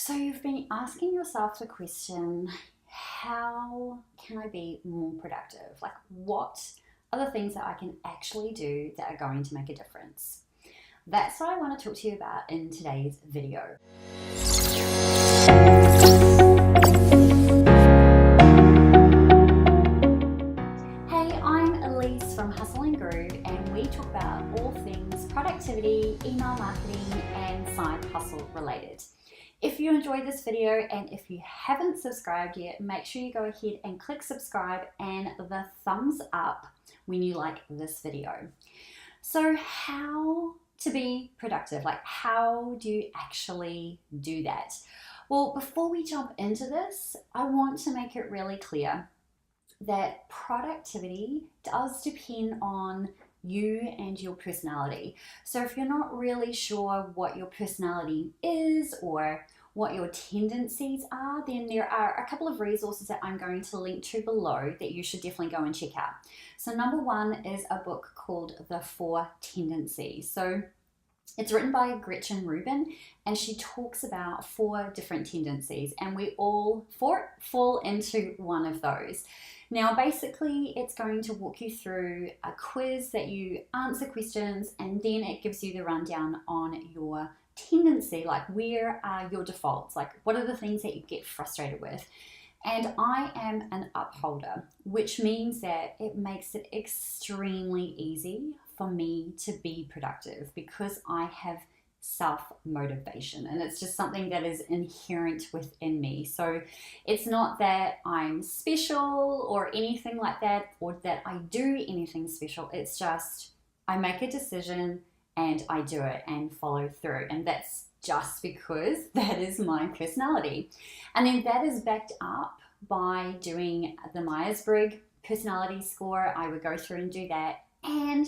So you've been asking yourself the question, how can I be more productive? Like, what are the things that I can actually do that are going to make a difference? That's what I want to talk to you about in today's video. Hey, I'm Elise from Hustle and Groove, and we talk about all things productivity, email marketing, and side hustle related. If you enjoyed this video and if you haven't subscribed yet, make sure you go ahead and click subscribe and the thumbs up when you like this video. So how to be productive? Like, how do you actually do that? Well, before we jump into this, I want to make it really clear that productivity does depend on you and your personality. So if you're not really sure what your personality is or what your tendencies are, then there are a couple of resources that I'm going to link to below that you should definitely go and check out. So number one is a book called The 4 Tendencies. So it's written by Gretchen Rubin, and she talks about 4 different tendencies, and we all fall into one of those. Now, basically, it's going to walk you through a quiz that you answer questions, and then it gives you the rundown on your tendency, like where are your defaults, like what are the things that you get frustrated with. And I am an upholder, which means that it makes it extremely easy for me to be productive because I have self-motivation, and it's just something that is inherent within me. So it's not that I'm special or anything like that, or that I do anything special. It's just I make a decision and I do it and follow through, and that's just because that is my personality. And then that is backed up by doing the Myers-Briggs personality score. I would go through and do that. And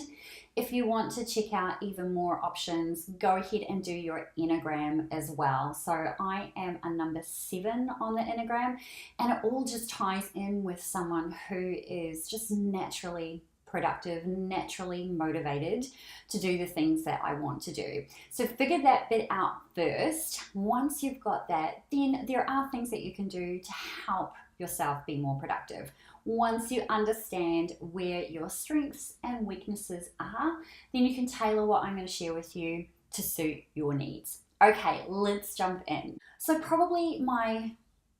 if you want to check out even more options, go ahead and do your Enneagram as well. So I am a number 7 on the Enneagram, and it all just ties in with someone who is just naturally productive, naturally motivated to do the things that I want to do. So figure that bit out first. Once you've got that, then there are things that you can do to help yourself be more productive. Once you understand where your strengths and weaknesses are, then you can tailor what I'm going to share with you to suit your needs. Okay, let's jump in. So probably my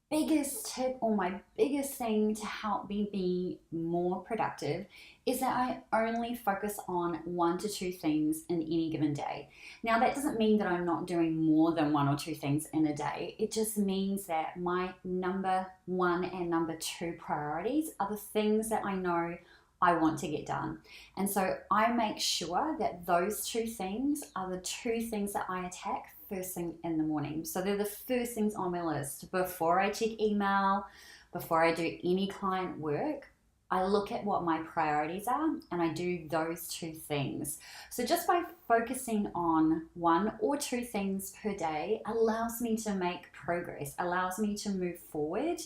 biggest tip or my biggest thing to help me be more productive is that I only focus on 1 to 2 things in any given day. Now, that doesn't mean that I'm not doing more than 1 or 2 things in a day. It just means that my number 1 and number 2 priorities are the things that I know I want to get done. And so I make sure that those 2 things are the 2 things that I attack first thing in the morning. So they're the first things on my list. Before I check email, before I do any client work, I look at what my priorities are and I do those 2 things. So just by focusing on 1 or 2 things per day allows me to make progress, allows me to move forward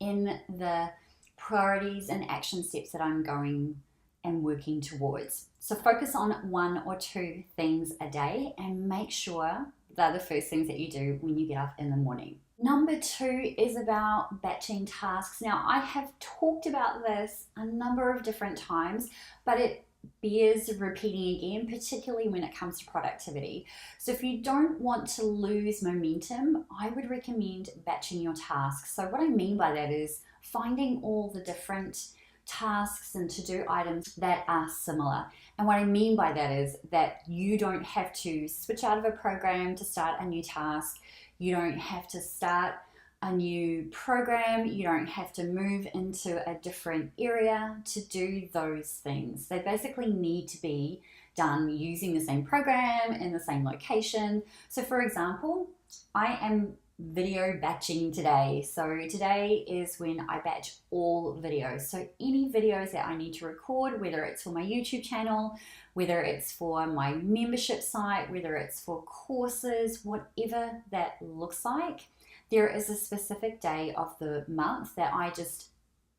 in the priorities and action steps that I'm going and working towards. So focus on 1 or 2 things a day and make sure they're the first things that you do when you get up in the morning. Number 2 is about batching tasks. Now, I have talked about this a number of different times, but it bears repeating again, particularly when it comes to productivity. So if you don't want to lose momentum, I would recommend batching your tasks. So what I mean by that is finding all the different tasks and to-do items that are similar. And what I mean by that is that you don't have to switch out of a program to start a new task. You don't have to start a new program. You don't have to move into a different area to do those things. They basically need to be done using the same program in the same location. So for example, I am video batching today. So today is when I batch all videos. So any videos that I need to record, whether it's for my YouTube channel, whether it's for my membership site, whether it's for courses, whatever that looks like, there is a specific day of the month that I just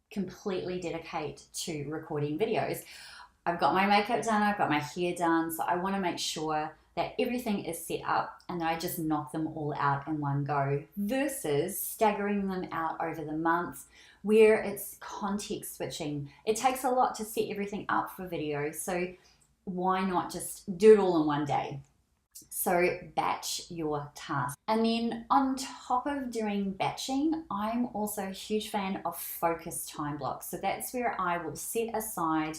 completely dedicate to recording videos. I've got my makeup done, I've got my hair done, so I want to make sure that everything is set up and I just knock them all out in one go, versus staggering them out over the months where it's context switching. It takes a lot to set everything up for video, so why not just do it all in one day? So batch your tasks. And then on top of doing batching, I'm also a huge fan of focus time blocks. So that's where I will set aside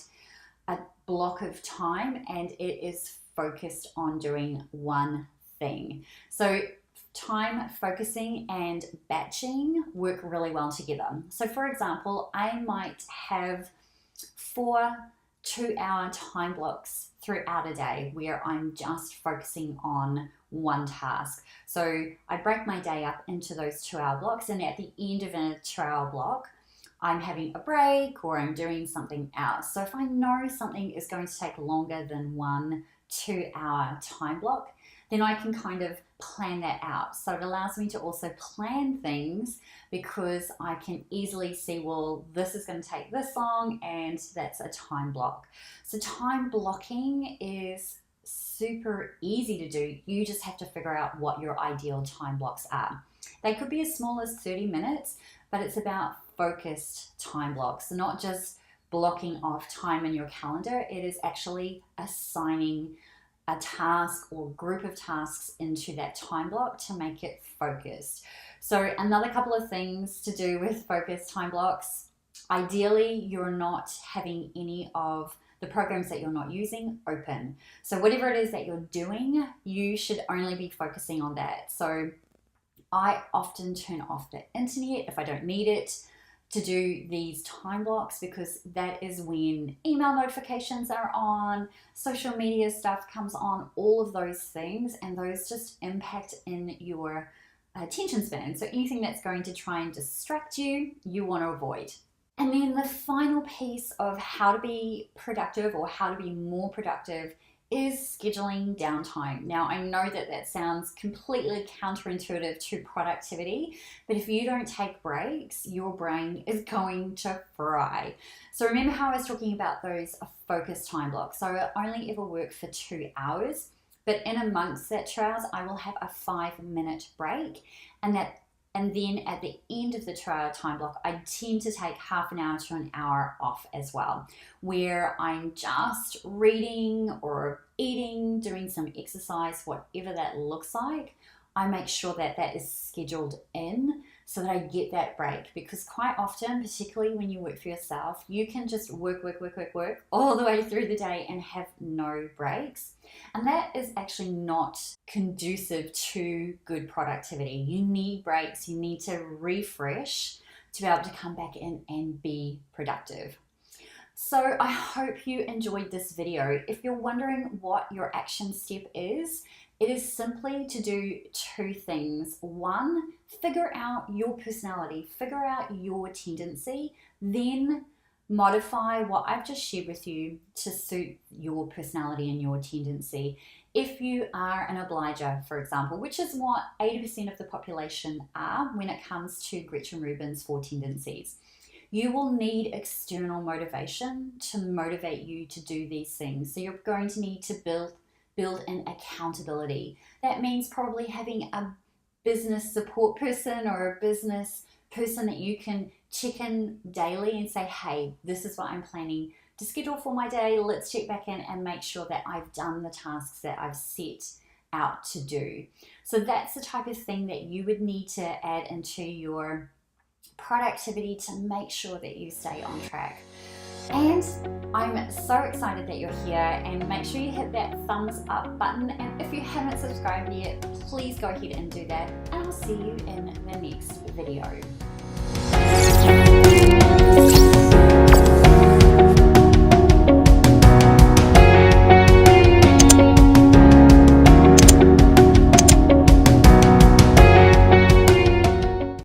a block of time and it is focused on doing one thing. So time focusing and batching work really well together. So for example, I might have 4 2-hour time blocks throughout a day where I'm just focusing on one task. So I break my day up into those 2-hour blocks, and at the end of a 2-hour block, I'm having a break or I'm doing something else. So if I know something is going to take longer than 1 2-hour time block, then I can kind of plan that out. So it allows me to also plan things because I can easily see, well, this is going to take this long and that's a time block. So time blocking is super easy to do. You just have to figure out what your ideal time blocks are. They could be as small as 30 minutes, but it's about focused time blocks, not just blocking off time in your calendar. It is actually assigning a task or group of tasks into that time block to make it focused. So another couple of things to do with focused time blocks. Ideally, you're not having any of the programs that you're not using open. So whatever it is that you're doing, you should only be focusing on that. So I often turn off the internet if I don't need it to do these time blocks, because that is when email notifications are on, social media stuff comes on, all of those things, and those just impact in your attention span. So anything that's going to try and distract you, you want to avoid. And then the final piece of how to be productive or how to be more productive is scheduling downtime. Now, I know that that sounds completely counterintuitive to productivity, but if you don't take breaks, your brain is going to fry. So remember how I was talking about those focused time blocks? So I only ever work for 2 hours, but in amongst that 2 hours, I will have a 5-minute break, and then at the end of the 2-hour time block, I tend to take half an hour to an hour off as well, where I'm just reading or eating, doing some exercise, whatever that looks like. I make sure that that is scheduled in so that I get that break, because quite often, particularly when you work for yourself, you can just work all the way through the day and have no breaks. And that is actually not conducive to good productivity. You need breaks, you need to refresh to be able to come back in and be productive. So I hope you enjoyed this video. If you're wondering what your action step is, it is simply to do 2 things. 1, figure out your personality, figure out your tendency, then modify what I've just shared with you to suit your personality and your tendency. If you are an obliger, for example, which is what 80% of the population are when it comes to Gretchen Rubin's 4 tendencies, you will need external motivation to motivate you to do these things. So you're going to need to build in accountability. That means probably having a business support person or a business person that you can check in daily and say, hey, this is what I'm planning to schedule for my day. Let's check back in and make sure that I've done the tasks that I've set out to do. So that's the type of thing that you would need to add into your productivity to make sure that you stay on track. And I'm so excited that you're here, and make sure you hit that thumbs up button, and if you haven't subscribed yet, please go ahead and do that, and I'll see you in the next video.